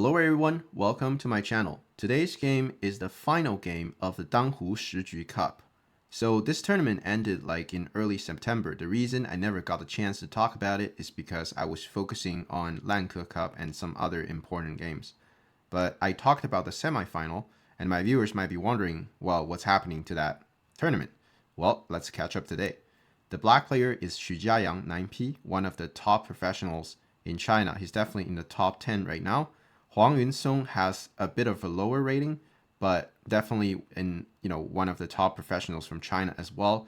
Hello everyone, welcome to my channel. Today's game is the final game of the Danghu Shiju Cup. So this tournament ended like in early September. The reason I never got a chance to talk about it is because I was focusing on Lanke Cup and some other important games. But I talked about the semifinal, and my viewers might be wondering, well, what's happening to that tournament? Well, let's catch up today. The black player is Jiayang 9P, one of the top professionals in China. He's definitely in the top 10 right now. Huang Yunsong has a bit of a lower rating, but definitely in one of the top professionals from China as well.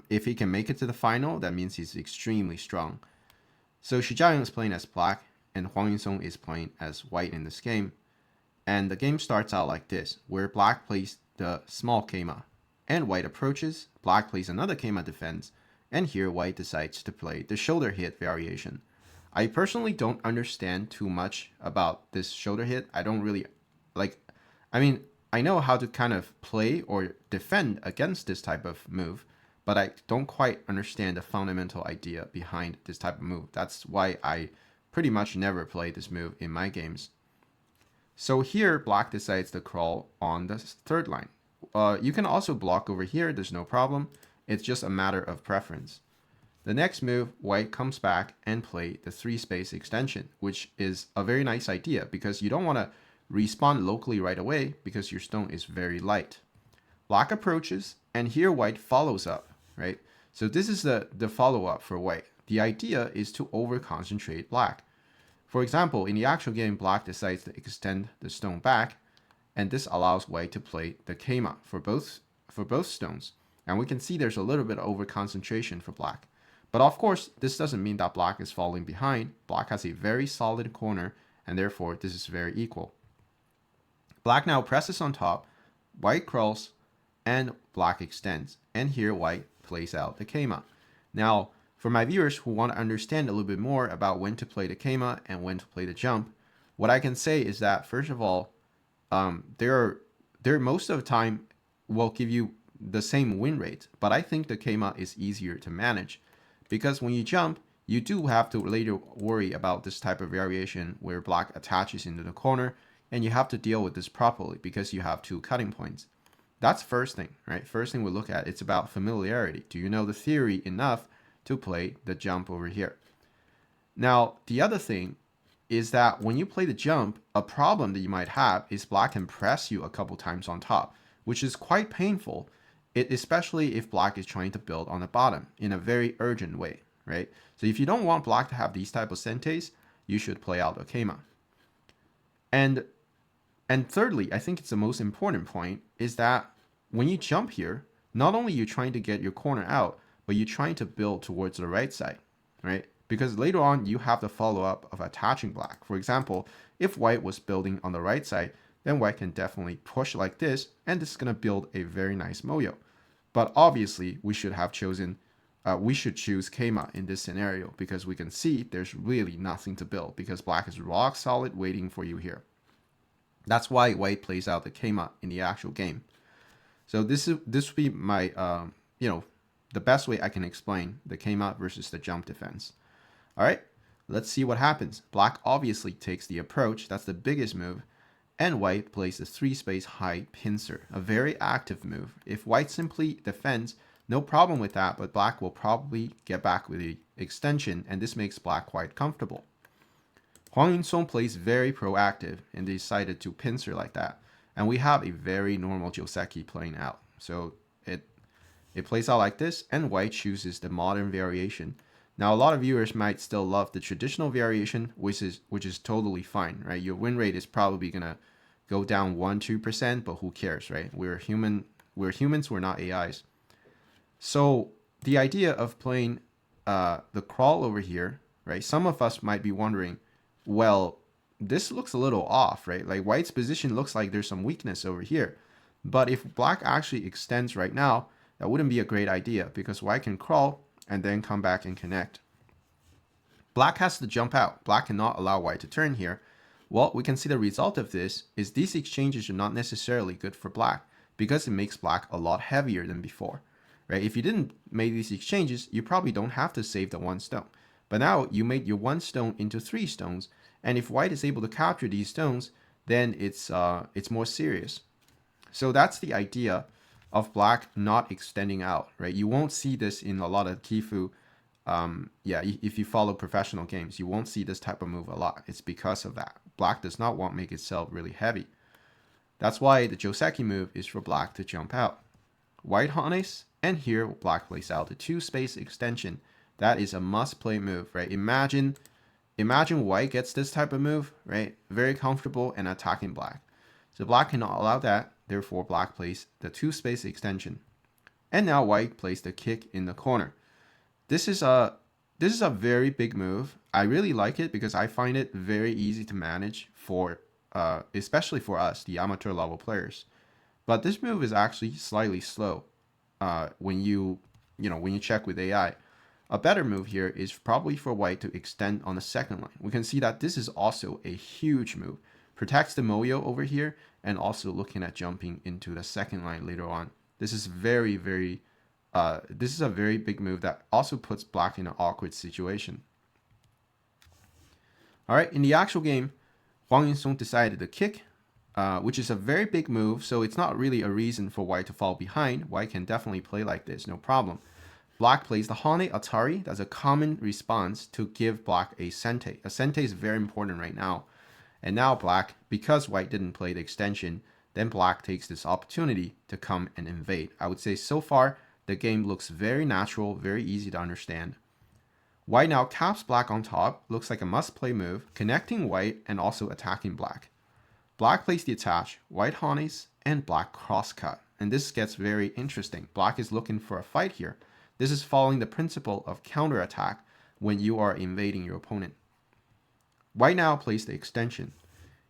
If he can make it to the final, that means he's extremely strong. So Jiayang is playing as black, and Huang Yunsong is playing as white in this game. And the game starts out like this, where black plays the small keima, and white approaches, black plays another keima defense, and here white decides to play the shoulder hit variation. I personally don't understand too much about this shoulder hit. I don't really I know how to kind of play or defend against this type of move, but I don't quite understand the fundamental idea behind this type of move. That's why I pretty much never play this move in my games. So here, black decides to crawl on the third line. You can also block over here, there's no problem. It's just a matter of preference. The next move, white comes back and play the 3-space extension, which is a very nice idea because you don't want to respawn locally right away because your stone is very light. Black approaches, and here white follows up, right? So this is the follow-up for white. The idea is to over-concentrate black. For example, in the actual game, black decides to extend the stone back, and this allows white to play the keima for both stones. And we can see there's a little bit of over-concentration for black. But of course, this doesn't mean that black is falling behind. Black has a very solid corner, and therefore this is very equal. Black now presses on top, white crawls, and black extends. And here white plays out the keima. Now, for my viewers who want to understand a little bit more about when to play the keima and when to play the jump, what I can say is that, first of all, they're most of the time will give you the same win rate, but I think the keima is easier to manage. Because when you jump, you do have to later worry about this type of variation where black attaches into the corner, and you have to deal with this properly because you have 2 cutting points. That's first thing, right? First thing we look at, it's about familiarity. Do you know the theory enough to play the jump over here? Now, the other thing is that when you play the jump, a problem that you might have is black can press you a couple times on top, which is quite painful. Especially if black is trying to build on the bottom in a very urgent way, right? So if you don't want black to have these type of sentes, you should play out a keima. And thirdly, I think it's the most important point, is that when you jump here, not only you're trying to get your corner out, but you're trying to build towards the right side, right? Because later on, you have the follow-up of attaching black. For example, if white was building on the right side, then white can definitely push like this, and this is going to build a very nice moyo. But obviously, we should choose keima in this scenario because we can see there's really nothing to build because black is rock solid waiting for you here. That's why white plays out the keima in the actual game. So this would be my the best way I can explain the keima versus the jump defense. All right, let's see what happens. Black obviously takes the approach. That's the biggest move. And white plays a 3-space high pincer, a very active move. If white simply defends, no problem with that, but black will probably get back with the extension, and this makes black quite comfortable. Huang Yunsong plays very proactive and decided to pincer like that. And we have a very normal joseki playing out. So it plays out like this, and white chooses the modern variation. Now, a lot of viewers might still love the traditional variation, which is totally fine, right? Your win rate is probably gonna go down 1-2%, but who cares, right? We're humans, we're not AIs. So the idea of playing the crawl over here, right? Some of us might be wondering, well, this looks a little off, right? Like white's position looks like there's some weakness over here. But if black actually extends right now, that wouldn't be a great idea because white can crawl and then come back and connect. Black has to jump out. Black cannot allow white to turn here. Well, we can see the result of this is these exchanges are not necessarily good for black because it makes black a lot heavier than before, right? If you didn't make these exchanges, you probably don't have to save the 1 stone. But now you made your 1 stone into 3 stones, And if white is able to capture these stones, then it's more serious. So that's the idea of black not extending out, right? You won't see this in a lot of Kifu. Yeah, if you follow professional games, you won't see this type of move a lot. It's because of that. Black does not want to make itself really heavy. That's why the joseki move is for black to jump out. White harness, and here black plays out the 2-space extension. That is a must-play move, right? Imagine white gets this type of move, right? Very comfortable and attacking black. So black cannot allow that, therefore black plays the 2-space extension. And now white plays the kick in the corner. This is a very big move. I really like it because I find it very easy to manage for especially for us, the amateur level players. But this move is actually slightly slow when you check with AI. A better move here is probably for white to extend on the second line. We can see that this is also a huge move. Protects the moyo over here and also looking at jumping into the second line later on. This is very, very this is a very big move that also puts black in an awkward situation. All right, in the actual game, Huang Yunsong decided to kick, which is a very big move, so it's not really a reason for white to fall behind. White can definitely play like this, no problem. Black plays the Hane Atari. That's a common response to give black a sente. A sente is very important right now. And now black, because white didn't play the extension, then black takes this opportunity to come and invade. I would say so far, the game looks very natural, very easy to understand. White now caps black on top, looks like a must-play move, connecting white and also attacking black. Black plays the attach, white hanes, and black crosscut. And this gets very interesting. Black is looking for a fight here. This is following the principle of counterattack when you are invading your opponent. White now plays the extension.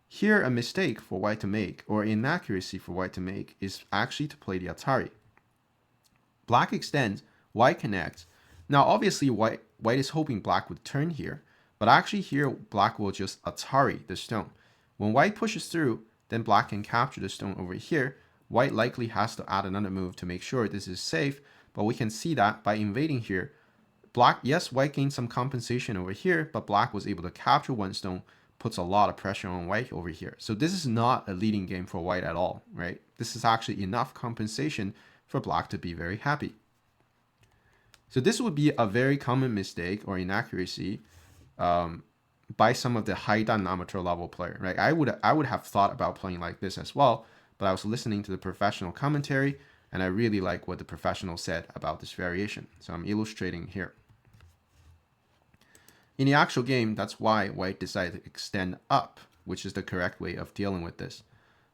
Here, a mistake for white to make, or inaccuracy for white to make, is actually to play the Atari. Black extends, white connects. Now, obviously, white is hoping black would turn here, but actually here, black will just Atari the stone. When white pushes through, then black can capture the stone over here. White likely has to add another move to make sure this is safe, but we can see that by invading here, yes, white gained some compensation over here, but black was able to capture one stone, puts a lot of pressure on white over here. So this is not a leading game for white at all, right? This is actually enough compensation for black to be very happy. So this would be a very common mistake or inaccuracy by some of the high-dan amateur level player, right? I would have thought about playing like this as well, but I was listening to the professional commentary, and I really like what the professional said about this variation. So I'm illustrating here. In the actual game, that's why white decided to extend up, which is the correct way of dealing with this.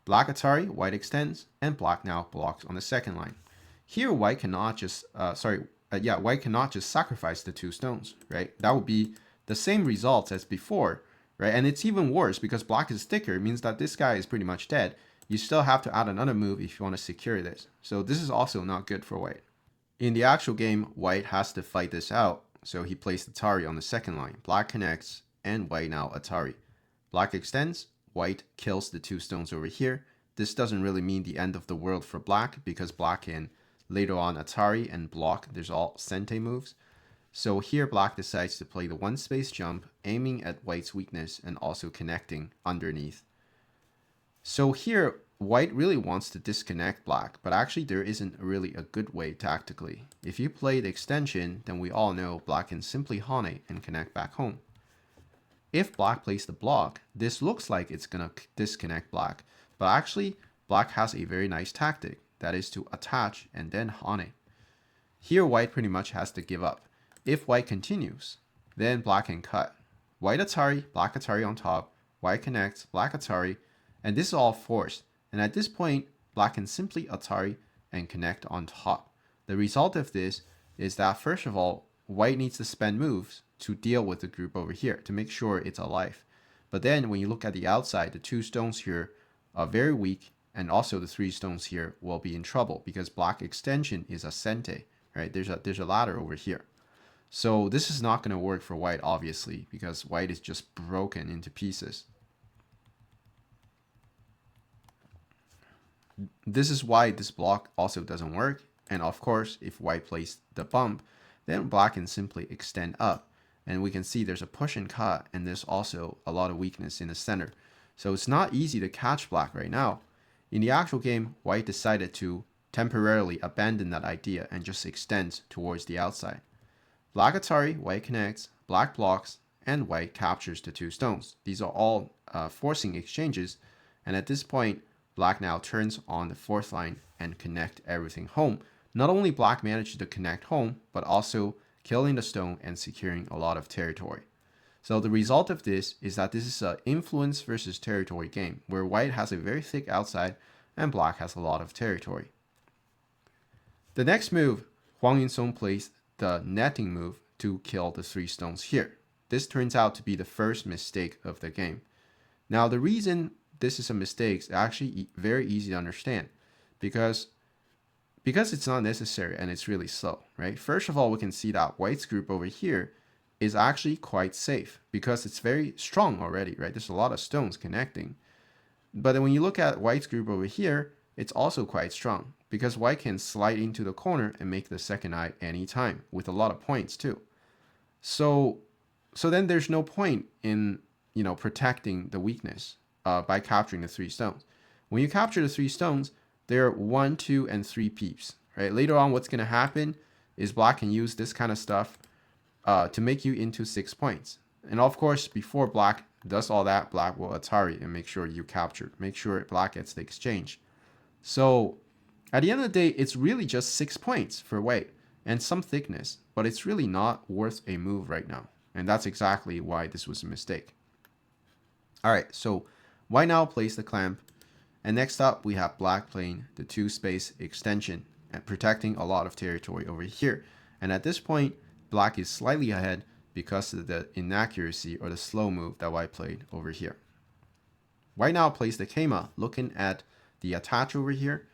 Black Atari, white extends, and black now blocks on the second line. Here, white cannot just, white cannot just sacrifice the 2 stones, right? That would be the same results as before, right? And it's even worse because black is thicker. It means that this guy is pretty much dead. You still have to add another move if you want to secure this. So this is also not good for white. In the actual game, white has to fight this out. So he plays Atari on the second line. Black connects, and white now Atari. Black extends, white kills the 2 stones over here. This doesn't really mean the end of the world for black because black can later on Atari and block. There's all sente moves. So here black decides to play the 1-space jump, aiming at white's weakness and also connecting underneath. So here, white really wants to disconnect black, but actually there isn't really a good way tactically. If you play the extension, then we all know black can simply hane and connect back home. If black plays the block, this looks like it's gonna disconnect black, but actually black has a very nice tactic, that is to attach and then hane. Here white pretty much has to give up. If white continues, then black can cut. White Atari, black Atari on top, white connects, black Atari, and this is all forced. And at this point, black can simply Atari and connect on top. The result of this is that first of all, white needs to spend moves to deal with the group over here to make sure it's alive. But then when you look at the outside, the 2 stones here are very weak, and also the 3 stones here will be in trouble because black extension is a sente, right? There's a ladder over here. So this is not going to work for white, obviously, because white is just broken into pieces. This is why this block also doesn't work. And of course, if white plays the bump, then black can simply extend up. And we can see there's a push and cut, and there's also a lot of weakness in the center. So it's not easy to catch black right now. In the actual game, white decided to temporarily abandon that idea and just extend towards the outside. Black Atari, white connects, black blocks, and white captures the 2 stones. These are all forcing exchanges, and at this point, black now turns on the 4th line and connect everything home. Not only black managed to connect home, but also killing the stone and securing a lot of territory. So the result of this is that this is an influence versus territory game, where white has a very thick outside and black has a lot of territory. The next move, Huang Yunsong plays the netting move to kill the 3 stones here. This turns out to be the first mistake of the game. Now the reason this is a mistake is actually very easy to understand, because it's not necessary and it's really slow, right? First of all, we can see that white's group over here is actually quite safe because it's very strong already, right? There's a lot of stones connecting. But then when you look at white's group over here, it's also quite strong because white can slide into the corner and make the second eye anytime with a lot of points too. So then there's no point in, protecting the weakness by capturing the 3 stones. When you capture the 3 stones, they're 1, 2, and 3 peeps, right? Later on, what's going to happen is black can use this kind of stuff to make you into 6 points. And of course, before black does all that, black will Atari and make sure you capture. Make sure black gets the exchange. So at the end of the day, it's really just 6 points for white and some thickness, but it's really not worth a move right now. And that's exactly why this was a mistake. All right, so white now plays the clamp. And next up, we have black playing the 2-space extension and protecting a lot of territory over here. And at this point, black is slightly ahead because of the inaccuracy or the slow move that white played over here. White now plays the Keima, looking at the attach over here.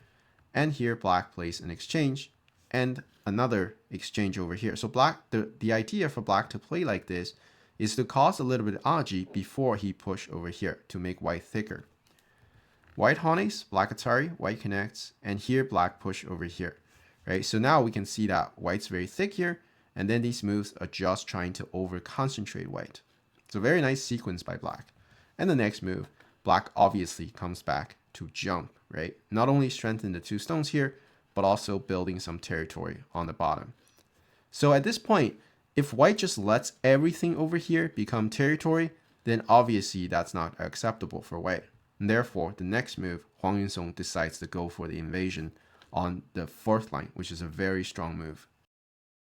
And here, black plays an exchange and another exchange over here. So black, the idea for black to play like this is to cause a little bit of aji before he push over here to make white thicker. White Hanes, black Atari, white connects, and here black push over here, right? So now we can see that white's very thick here, and then these moves are just trying to over-concentrate white. It's a very nice sequence by black. And the next move, black obviously comes back to jump, right? Not only strengthen the 2 stones here, but also building some territory on the bottom. So at this point, if white just lets everything over here become territory, then obviously that's not acceptable for white. And therefore, the next move, Huang Yunsong decides to go for the invasion on the 4th line, which is a very strong move.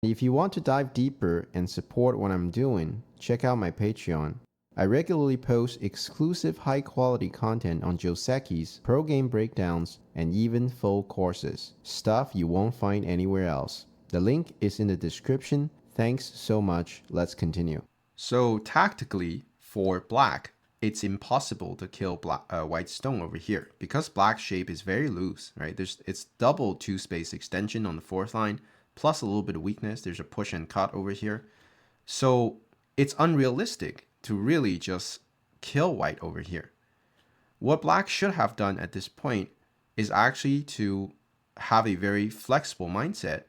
If you want to dive deeper and support what I'm doing, check out my Patreon. I regularly post exclusive high-quality content on josekis, pro game breakdowns, and even full courses. Stuff you won't find anywhere else. The link is in the description. Thanks so much. Let's continue. So tactically, for black, it's impossible to kill white stone over here because black shape is very loose, right? It's double 2-space extension on the 4th line, plus a little bit of weakness. There's a push and cut over here. So it's unrealistic to really just kill white over here. What black should have done at this point is actually to have a very flexible mindset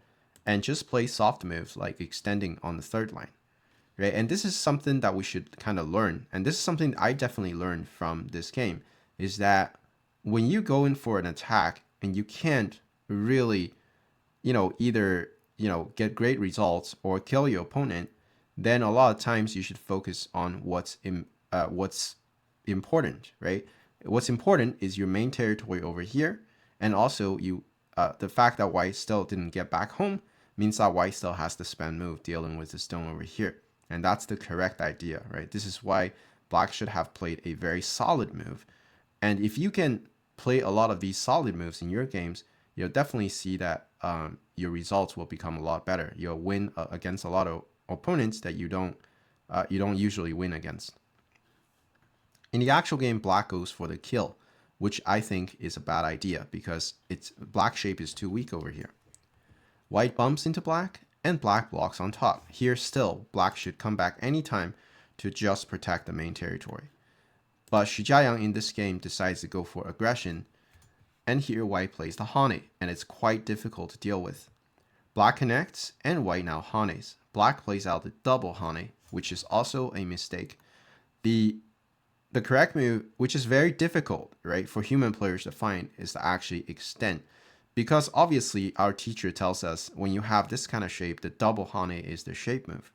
and just play soft moves like extending on the 3rd line. Right? And this is something that we should kind of learn. And this is something I definitely learned from this game, is that when you go in for an attack and you can't really, either, get great results or kill your opponent, then a lot of times you should focus on what's important, right? What's important is your main territory over here. And also the fact that white still didn't get back home means that white still has to spend move dealing with the stone over here. And that's the correct idea, right? This is why black should have played a very solid move. And if you can play a lot of these solid moves in your games, you'll definitely see that your results will become a lot better. You'll win against a lot of opponents that you don't usually win against. In the actual game, black goes for the kill, which I think is a bad idea because black shape is too weak over here. White bumps into black, and black blocks on top. Here still, black should come back anytime to just protect the main territory. But Jiayang in this game decides to go for aggression, and here white plays the Hane, and it's quite difficult to deal with. Black connects, and white now Hanes. Black plays out the double Hane, which is also a mistake. The correct move, which is very difficult, right, for human players to find, is to actually extend. Because obviously our teacher tells us when you have this kind of shape, the double hane is the shape move.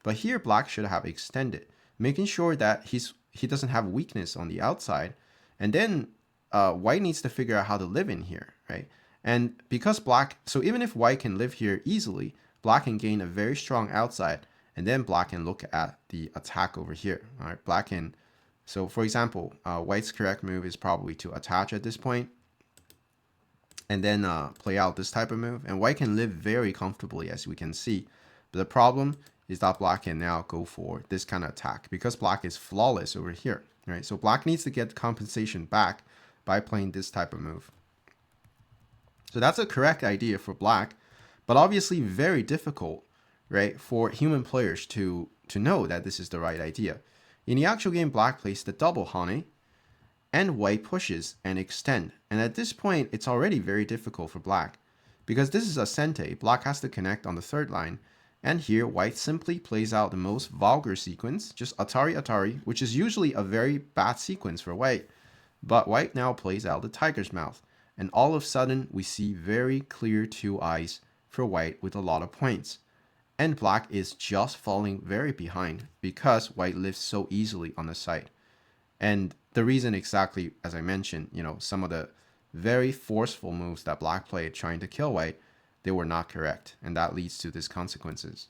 But here black should have extended, making sure that he doesn't have weakness on the outside. And then white needs to figure out how to live in here, right? And because black, so even if white can live here easily, black can gain a very strong outside, and then black can look at the attack over here. All right, black can, so for example, white's correct move is probably to attach at this point, and then play out this type of move. And white can live very comfortably, as we can see. But the problem is that black can now go for this kind of attack because black is flawless over here, right? So black needs to get compensation back by playing this type of move. So that's a correct idea for black, but obviously very difficult, right, for human players to know that this is the right idea. In the actual game, black plays the double hane, and white pushes and extend. And at this point, it's already very difficult for black. Because this is a sente, black has to connect on the third line. And here, white simply plays out the most vulgar sequence, just atari atari, which is usually a very bad sequence for white. But white now plays out the tiger's mouth. And all of a sudden, we see very clear two eyes for white with a lot of points. And black is just falling very behind because white lives so easily on the side. And the reason exactly, as I mentioned, some of the very forceful moves that black played trying to kill white, they were not correct. And that leads to these consequences.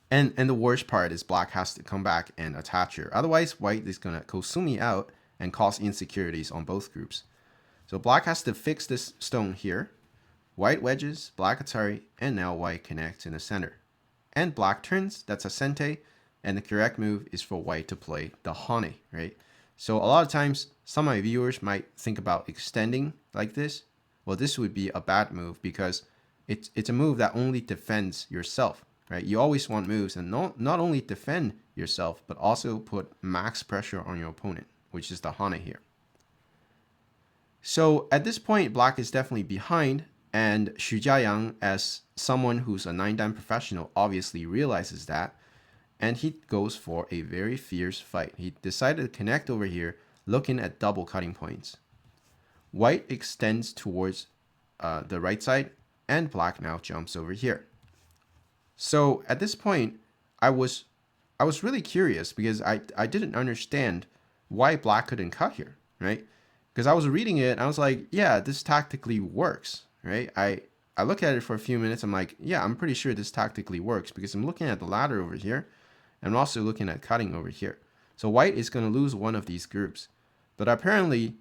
And the worst part is black has to come back and attach here. Otherwise, white is going to Kosumi out and cause insecurities on both groups. So black has to fix this stone here. White wedges, black atari, and now white connects in the center. And black turns, that's a sente. And the correct move is for white to play the hane, right? So a lot of times, some of my viewers might think about extending like this. Well, this would be a bad move because it's a move that only defends yourself, right? You always want moves and not only defend yourself, but also put max pressure on your opponent, which is the hane here. So at this point, black is definitely behind, and Jiayang, as someone who's a 9-dan professional, obviously realizes that. And he goes for a very fierce fight. He decided to connect over here, looking at double cutting points. White extends towards the right side, and black now jumps over here. So at this point, I was really curious because I didn't understand why black couldn't cut here, right? Because I was reading it, and I was like, yeah, this tactically works, right? I look at it for a few minutes, I'm like, yeah, I'm pretty sure this tactically works because I'm looking at the ladder over here. I'm also looking at cutting over here. So white is going to lose one of these groups. But apparently,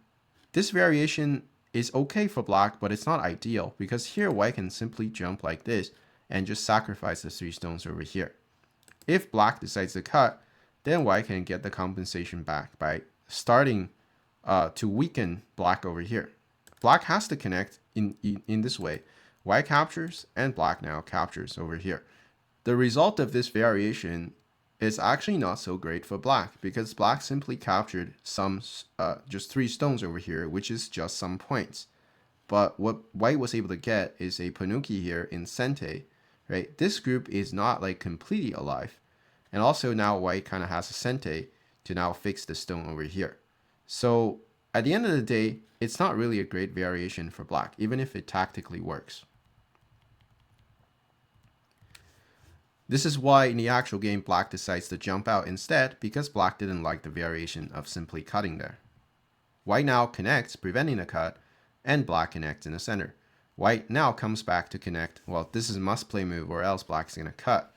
this variation is okay for black, but it's not ideal because here white can simply jump like this and just sacrifice the 3 stones over here. If black decides to cut, then white can get the compensation back by starting to weaken black over here. Black has to connect in this way. White captures and black now captures over here. The result of this variation is actually not so great for black because black simply captured some just 3 stones over here, which is just some points. But what white was able to get is a Panuki here in sente, right? This group is not like completely alive. And also now white kind of has a sente to now fix the stone over here. So at the end of the day, it's not really a great variation for black, even if it tactically works. This is why in the actual game, black decides to jump out instead because black didn't like the variation of simply cutting there. White now connects, preventing the cut, and black connects in the center. White now comes back to connect. Well, this is a must-play move or else black is going to cut.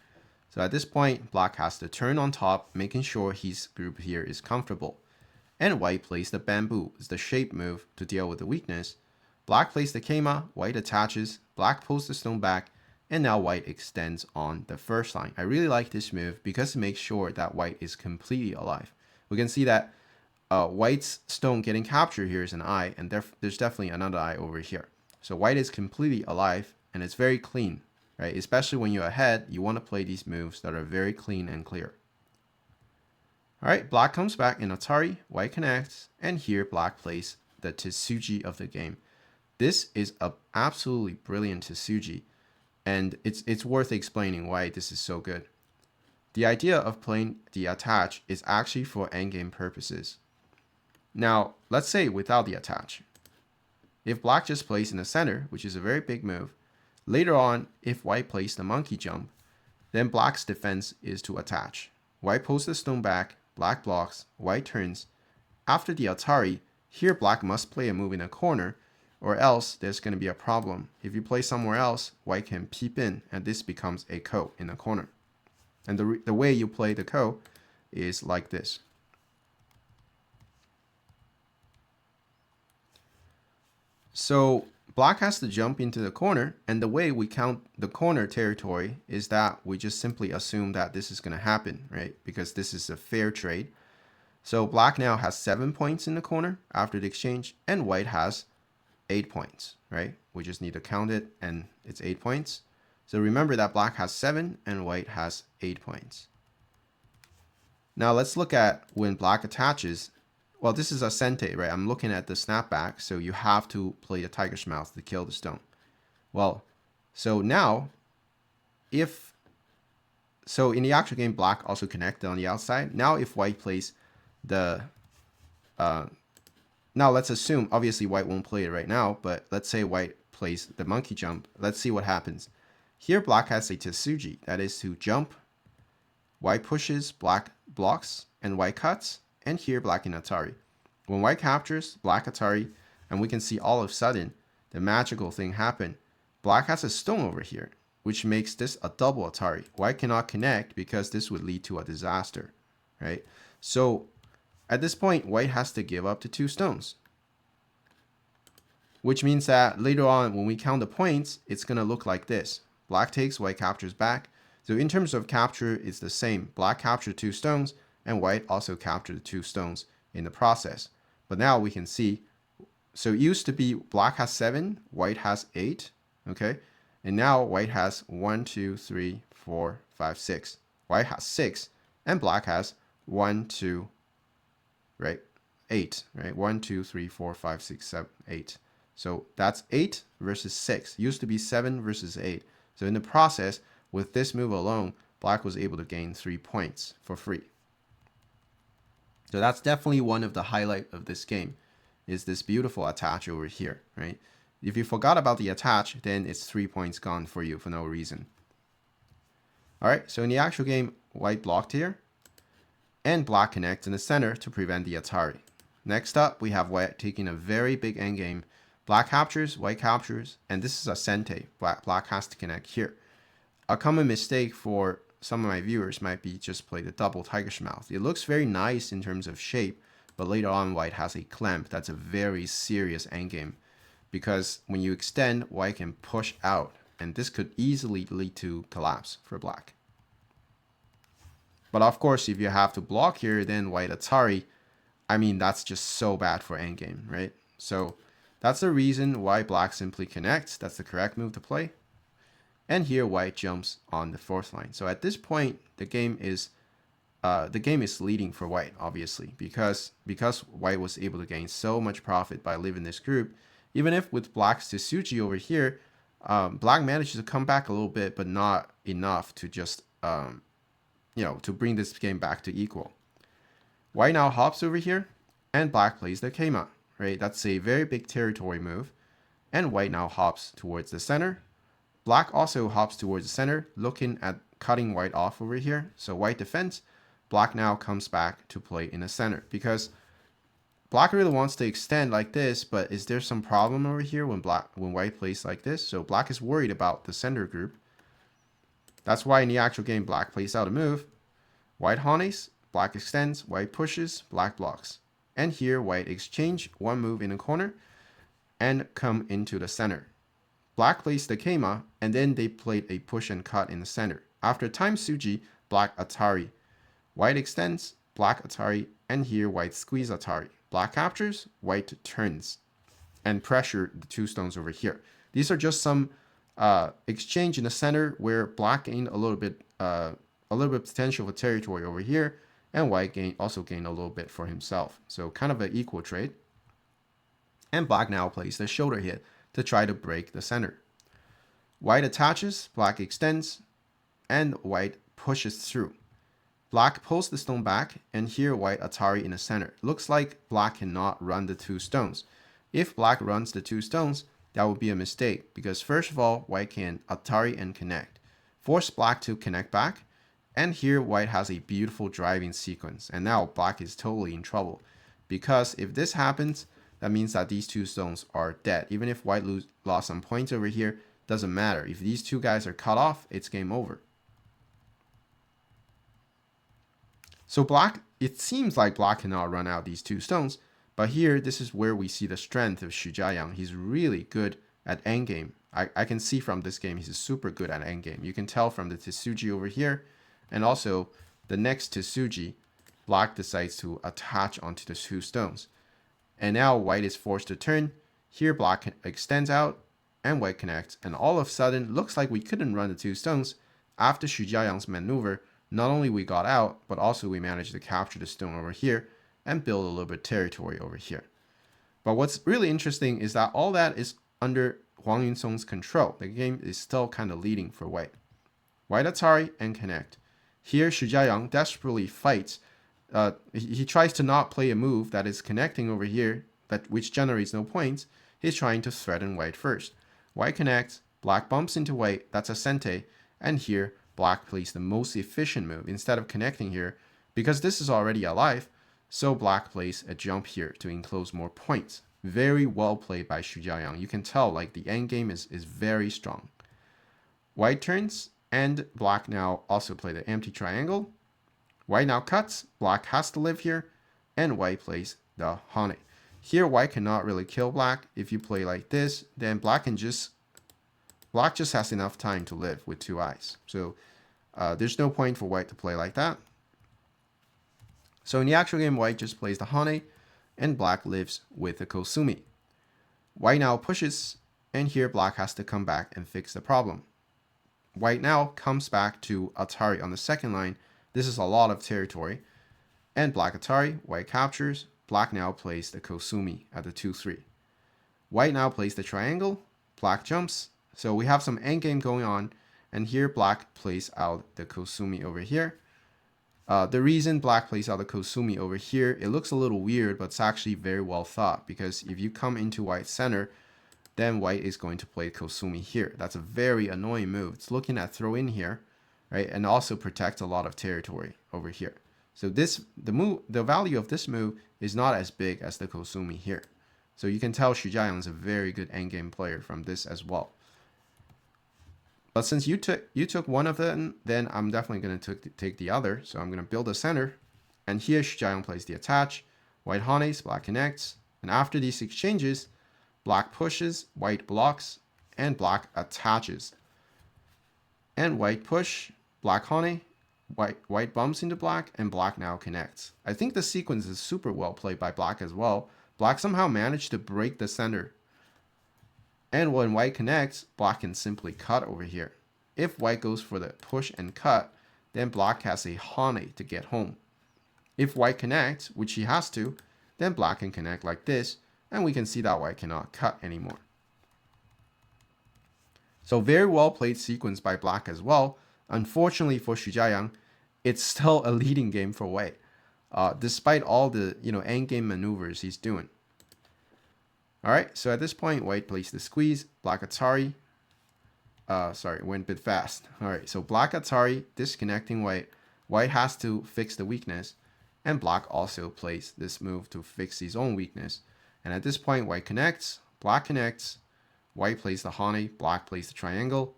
So at this point, black has to turn on top, making sure his group here is comfortable. And white plays the bamboo, it's the shape move to deal with the weakness. Black plays the keima, white attaches, black pulls the stone back, and now white extends on the first line. I really like this move because it makes sure that white is completely alive. We can see that white's stone getting captured here is an eye, and there's definitely another eye over here. So white is completely alive, and it's very clean, right? Especially when you're ahead, you want to play these moves that are very clean and clear. All right, black comes back in Atari, white connects, and here black plays the tesuji of the game. This is an absolutely brilliant tesuji. And it's worth explaining why this is so good. The idea of playing the attach is actually for endgame purposes. Now, let's say without the attach. If black just plays in the center, which is a very big move, later on, if white plays the monkey jump, then black's defense is to attach. White pulls the stone back, black blocks, white turns. After the Atari, here black must play a move in a corner, or else there's going to be a problem. If you play somewhere else, white can peep in, and this becomes a ko in a corner. And the way you play the ko is like this. So black has to jump into the corner, and the way we count the corner territory is that we just simply assume that this is going to happen, right? Because this is a fair trade. So black now has 7 points in the corner after the exchange, and white has 8 points, right? We just need to count it, and it's 8 points. So remember that black has 7 and white has 8 points. Now let's look at when black attaches. Well, this is a sente, right? I'm looking at the snapback, so you have to play the tiger's mouth to kill the stone. Well, so now, in the actual game, black also connected on the outside. Now if white plays the, now let's assume, obviously white won't play it right now, but let's say white plays the monkey jump. Let's see what happens. Here black has a tesuji, that is to jump. White pushes, black blocks, and white cuts. And here black in Atari. When white captures, black Atari, and we can see all of a sudden the magical thing happen. Black has a stone over here, which makes this a double Atari. White cannot connect because this would lead to a disaster, right? So at this point, white has to give up the 2 stones, which means that later on when we count the points, it's going to look like this. Black takes, white captures back. So in terms of capture, it's the same. Black captured 2 stones, and white also captured 2 stones in the process. But now we can see, so it used to be black has 7, white has 8, okay? And now white has 1, 2, 3, 4, 5, 6. White has 6, and black has 1, 2, right? 8, right? 1, 2, 3, 4, 5, 6, 7, 8. So that's 8 versus 6. Used to be 7 versus 8. So in the process, with this move alone, black was able to gain 3 points for free. So that's definitely one of the highlight of this game, is this beautiful attach over here, right? If you forgot about the attach, then it's 3 points gone for you for no reason. All right, so in the actual game, white blocked here, and black connects in the center to prevent the Atari. Next up, we have white taking a very big endgame. Black captures, white captures, and this is a sente. Black has to connect here. A common mistake for some of my viewers might be just play the double tiger's mouth. It looks very nice in terms of shape, but later on white has a clamp. That's a very serious endgame, because when you extend, white can push out, and this could easily lead to collapse for black. But of course, if you have to block here, then white Atari, I mean, that's just so bad for endgame, right? So that's the reason why black simply connects. That's the correct move to play. And here white jumps on the 4th line. So at this point, the game is leading for white, obviously, because white was able to gain so much profit by leaving this group. Even if with black's tesuji over here, black manages to come back a little bit, but not enough to just to bring this game back to equal. White now hops over here, and black plays the keima, right? That's a very big territory move. And white now hops towards the center. Black also hops towards the center, looking at cutting white off over here. So white defends. Black now comes back to play in the center, because black really wants to extend like this, but is there some problem over here when white plays like this? So black is worried about the center group. That's why in the actual game, black plays out a move. White hones, black extends, white pushes, black blocks. And here white exchange 1 move in the corner and come into the center. Black plays the keima, and then they played a push and cut in the center. After time suji, black Atari. White extends, black Atari, and here white squeeze Atari. Black captures, white turns, and pressure the 2 stones over here. These are just some exchange in the center where black gained a little bit potential for territory over here, and white also gained a little bit for himself. So kind of an equal trade. And black now plays the shoulder hit to try to break the center. White attaches, black extends, and white pushes through. Black pulls the stone back, and here white Atari in the center. Looks like black cannot run the 2 stones. If black runs the 2 stones, that would be a mistake, because first of all, white can Atari and connect. Force black to connect back, and here white has a beautiful driving sequence, and now black is totally in trouble. Because if this happens, that means that these 2 stones are dead. Even if white lost some points over here, doesn't matter. If these 2 guys are cut off, it's game over. So black, it seems like black cannot run out these 2 stones, but here, this is where we see the strength of Jiayang. He's really good at endgame. I can see from this game, he's super good at endgame. You can tell from the tesuji over here, and also the next tesuji, black decides to attach onto the 2 stones. And now white is forced to turn. Here black extends out, and white connects, and all of a sudden, looks like we couldn't run the 2 stones. After Jiayang's maneuver, not only we got out, but also we managed to capture the stone over here and build a little bit of territory over here. But what's really interesting is that all that is under Huang Yunsong's control. The game is still kind of leading for white. White Atari and connect. Here, Jiayang desperately fights. He tries to not play a move that is connecting over here, which generates no points. He's trying to threaten white first. White connects, black bumps into white, that's a sente, and here, black plays the most efficient move instead of connecting here, because this is already alive, so black plays a jump here to enclose more points. Very well played by Jiayang. You can tell like the endgame is very strong. White turns, and black now also play the empty triangle. White now cuts, black has to live here, and white plays the hane. Here white cannot really kill black. If you play like this, then black just has enough time to live with 2 eyes. So there's no point for white to play like that. So in the actual game, white just plays the hane, and black lives with the kosumi. White now pushes, and here black has to come back and fix the problem. White now comes back to Atari on the second line. This is a lot of territory. And black Atari, white captures. Black now plays the kosumi at the 2-3. White now plays the triangle. Black jumps. So we have some endgame going on. And here black plays out the kosumi over here. The reason black plays out the kosumi over here, it looks a little weird, but it's actually very well thought. Because if you come into white's center, then white is going to play kosumi here. That's a very annoying move. It's looking at throw in here, right? And also protect a lot of territory over here. So the value of this move is not as big as the kosumi here. So you can tell Jiayang is a very good endgame player from this as well. But since you took one of them, then I'm definitely going to take the other. So I'm going to build a center. And here Jiayang plays the attach. White hanes, black connects. And after these exchanges, black pushes, white blocks, and black attaches. And white push, black hane, white bumps into black, and black now connects. I think the sequence is super well played by black as well. Black somehow managed to break the center. And when white connects, black can simply cut over here. If white goes for the push and cut, then black has a hane to get home. If white connects, which he has to, then black can connect like this, and we can see that white cannot cut anymore. So very well played sequence by black as well. Unfortunately for Jiayang, it's still a leading game for white, despite all the endgame maneuvers he's doing. All right, so at this point, white plays the squeeze, black Atari. Went a bit fast. All right, so black Atari disconnecting white. White has to fix the weakness, and black also plays this move to fix his own weakness. And at this point, white connects, black connects, white plays the hane, black plays the triangle,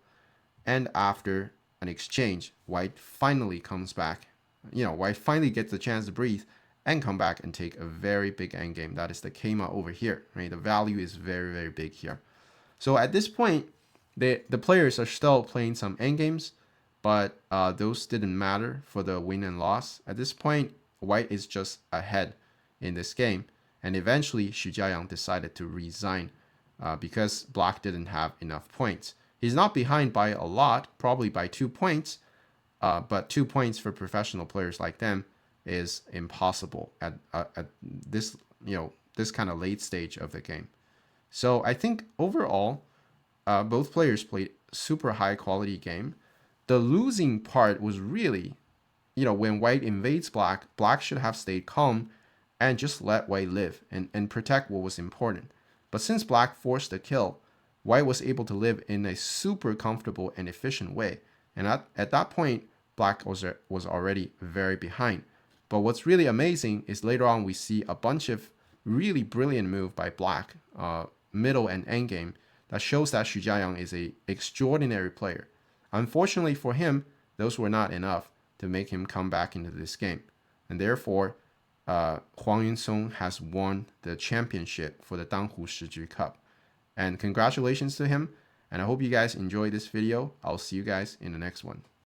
and after an exchange, white finally comes back. White finally gets the chance to breathe and come back and take a very big endgame. That is the Keima over here, right? The value is very, very big here. So at this point, the players are still playing some endgames, but those didn't matter for the win and loss. At this point, white is just ahead in this game. And eventually, Jiayang decided to resign because black didn't have enough points. He's not behind by a lot, probably by 2 points, but 2 points for professional players like them is impossible at this this kind of late stage of the game. So I think overall, both players played super high quality game. The losing part was really when white invades black, black should have stayed calm and just let white live and protect what was important. But since black forced the kill, white was able to live in a super comfortable and efficient way. And at that point, black was already very behind. But what's really amazing is later on we see a bunch of really brilliant move by black, middle and end game, that shows that Xu Jiayang is a extraordinary player. Unfortunately for him, those were not enough to make him come back into this game. And therefore, Huang Yunsong has won the championship for the Danghu Shiju Cup. And congratulations to him. And I hope you guys enjoyed this video. I'll see you guys in the next one.